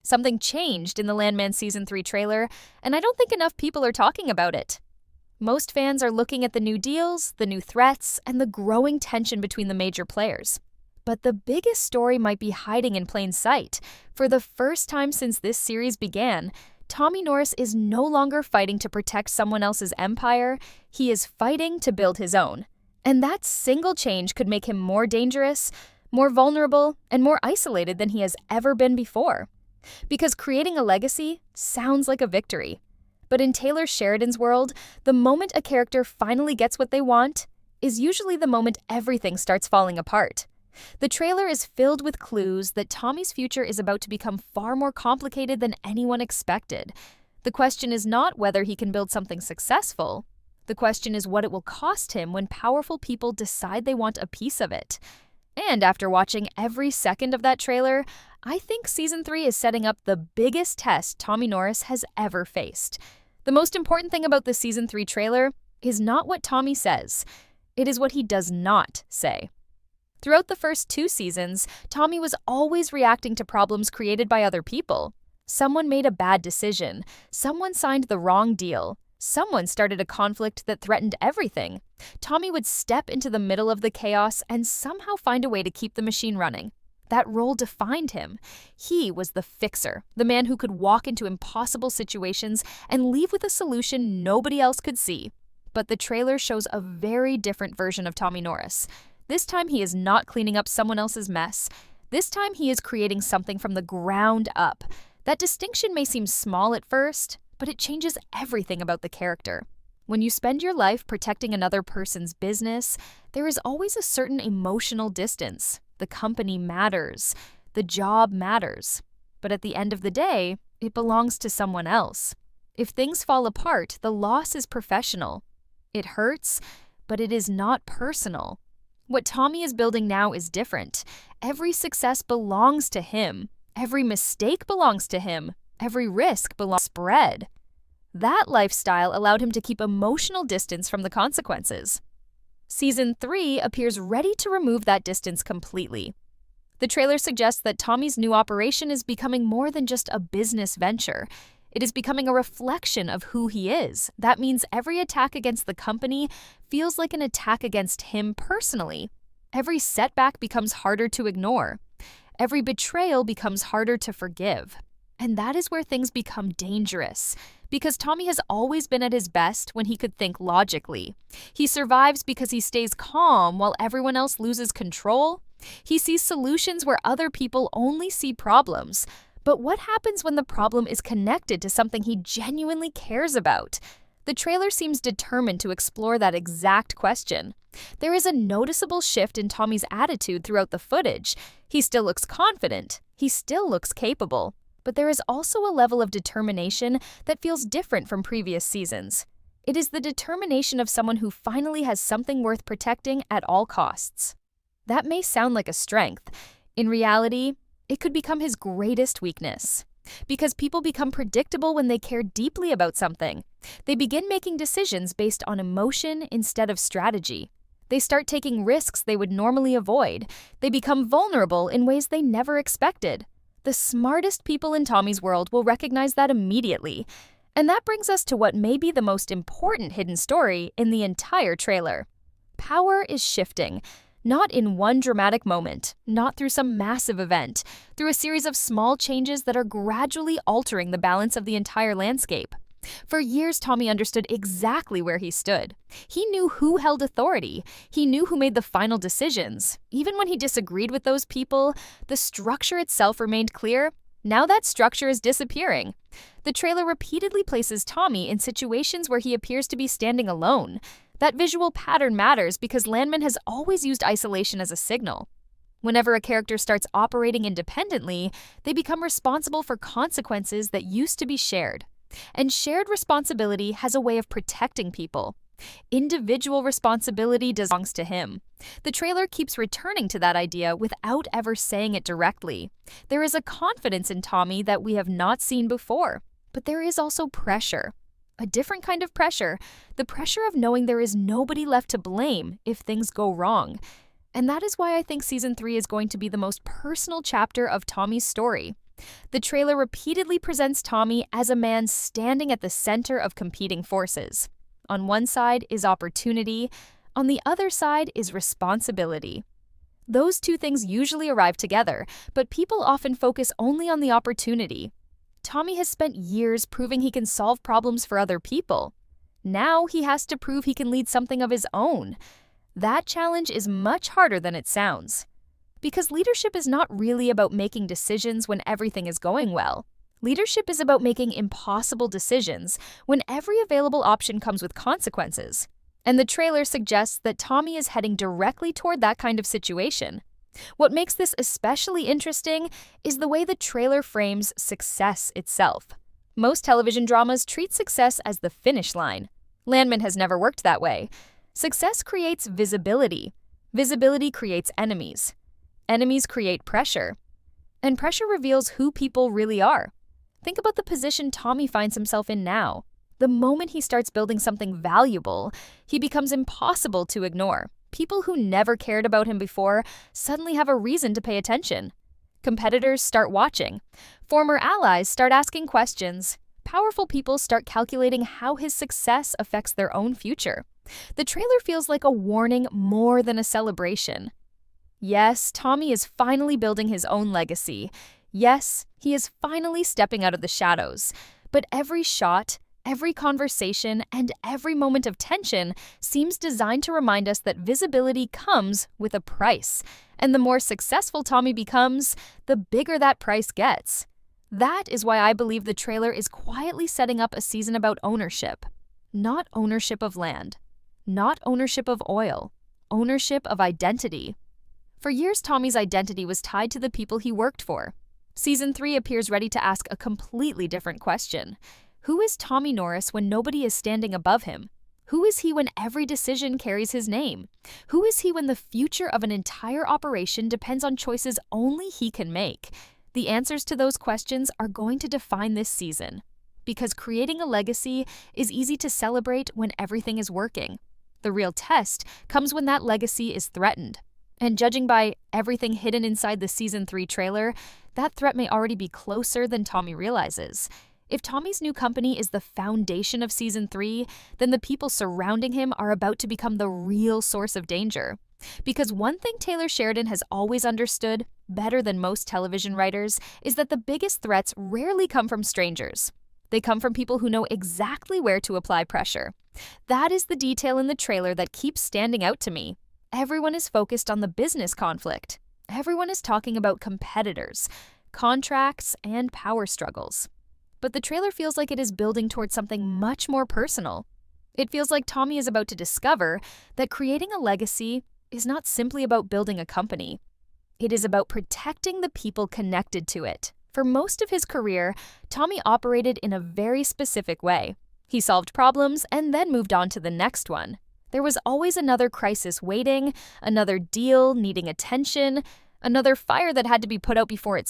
Something changed in the Landman Season 3 trailer, and I don't think enough people are talking about it. Most fans are looking at the new deals, the new threats, and the growing tension between the major players. But the biggest story might be hiding in plain sight. For the first time since this series began, Tommy Norris is no longer fighting to protect someone else's empire, he is fighting to build his own. And that single change could make him more dangerous, more vulnerable, and more isolated than he has ever been before. Because creating a legacy sounds like a victory. But in Taylor Sheridan's world, the moment a character finally gets what they want is usually the moment everything starts falling apart. The trailer is filled with clues that Tommy's future is about to become far more complicated than anyone expected. The question is not whether he can build something successful. The question is what it will cost him when powerful people decide they want a piece of it. And after watching every second of that trailer, I think Season 3 is setting up the biggest test Tommy Norris has ever faced. The most important thing about the Season 3 trailer is not what Tommy says. It is what he does not say. Throughout the first 2 seasons, Tommy was always reacting to problems created by other people. Someone made a bad decision. Someone signed the wrong deal. Someone started a conflict that threatened everything. Tommy would step into the middle of the chaos and somehow find a way to keep the machine running. That role defined him. He was the fixer, the man who could walk into impossible situations and leave with a solution nobody else could see. But the trailer shows a very different version of Tommy Norris. This time he is not cleaning up someone else's mess. This time he is creating something from the ground up. That distinction may seem small at first, but it changes everything about the character. When you spend your life protecting another person's business, there is always a certain emotional distance. The company matters. The job matters. But at the end of the day, it belongs to someone else. If things fall apart, the loss is professional. It hurts, but it is not personal. What Tommy is building now is different. Every success belongs to him. Every mistake belongs to him. Every risk belongs to spread. That lifestyle allowed him to keep emotional distance from the consequences. Season 3 appears ready to remove that distance completely. The trailer suggests that Tommy's new operation is becoming more than just a business venture. It is becoming a reflection of who he is. That means every attack against the company feels like an attack against him personally. Every setback becomes harder to ignore. Every betrayal becomes harder to forgive. And that is where things become dangerous. Because Tommy has always been at his best when he could think logically. He survives because he stays calm while everyone else loses control. He sees solutions where other people only see problems. But what happens when the problem is connected to something he genuinely cares about? The trailer seems determined to explore that exact question. There is a noticeable shift in Tommy's attitude throughout the footage. He still looks confident. He still looks capable. But there is also a level of determination that feels different from previous seasons. It is the determination of someone who finally has something worth protecting at all costs. That may sound like a strength. In reality, it could become his greatest weakness. Because people become predictable when they care deeply about something. They begin making decisions based on emotion instead of strategy. They start taking risks they would normally avoid. They become vulnerable in ways they never expected. The smartest people in Tommy's world will recognize that immediately. And that brings us to what may be the most important hidden story in the entire trailer. Power is shifting. Not in one dramatic moment, not through some massive event, through a series of small changes that are gradually altering the balance of the entire landscape. For years, Tommy understood exactly where he stood. He knew who held authority. He knew who made the final decisions. Even when he disagreed with those people, the structure itself remained clear. Now that structure is disappearing. The trailer repeatedly places Tommy in situations where he appears to be standing alone. That visual pattern matters because Landman has always used isolation as a signal. Whenever a character starts operating independently, they become responsible for consequences that used to be shared. And shared responsibility has a way of protecting people. Individual responsibility belongs to him. The trailer keeps returning to that idea without ever saying it directly. There is a confidence in Tommy that we have not seen before. But there is also pressure. A different kind of pressure, the pressure of knowing there is nobody left to blame if things go wrong. And that is why I think Season 3 is going to be the most personal chapter of Tommy's story. The trailer repeatedly presents Tommy as a man standing at the center of competing forces. On one side is opportunity, on the other side is responsibility. Those two things usually arrive together, but people often focus only on the opportunity. Tommy has spent years proving he can solve problems for other people. Now he has to prove he can lead something of his own. That challenge is much harder than it sounds. Because leadership is not really about making decisions when everything is going well. Leadership is about making impossible decisions when every available option comes with consequences. And the trailer suggests that Tommy is heading directly toward that kind of situation. What makes this especially interesting is the way the trailer frames success itself. Most television dramas treat success as the finish line. Landman has never worked that way. Success creates visibility. Visibility creates enemies. Enemies create pressure. And pressure reveals who people really are. Think about the position Tommy finds himself in now. The moment he starts building something valuable, he becomes impossible to ignore. People who never cared about him before suddenly have a reason to pay attention. Competitors start watching. Former allies start asking questions. Powerful people start calculating how his success affects their own future. The trailer feels like a warning more than a celebration. Yes, Tommy is finally building his own legacy. Yes, he is finally stepping out of the shadows. But every shot, every conversation, and every moment of tension seems designed to remind us that visibility comes with a price. And the more successful Tommy becomes, the bigger that price gets. That is why I believe the trailer is quietly setting up a season about ownership. Not ownership of land. Not ownership of oil. Ownership of identity. For years, Tommy's identity was tied to the people he worked for. Season 3 appears ready to ask a completely different question. Who is Tommy Norris when nobody is standing above him? Who is he when every decision carries his name? Who is he when the future of an entire operation depends on choices only he can make? The answers to those questions are going to define this season. Because creating a legacy is easy to celebrate when everything is working. The real test comes when that legacy is threatened. And judging by everything hidden inside the Season 3 trailer, that threat may already be closer than Tommy realizes. If Tommy's new company is the foundation of Season 3, then the people surrounding him are about to become the real source of danger. Because one thing Taylor Sheridan has always understood, better than most television writers, is that the biggest threats rarely come from strangers. They come from people who know exactly where to apply pressure. That is the detail in the trailer that keeps standing out to me. Everyone is focused on the business conflict. Everyone is talking about competitors, contracts, and power struggles. But the trailer feels like it is building towards something much more personal. It feels like Tommy is about to discover that creating a legacy is not simply about building a company. It is about protecting the people connected to it. For most of his career, Tommy operated in a very specific way. He solved problems and then moved on to the next one. There was always another crisis waiting, another deal needing attention, another fire that had to be put out before it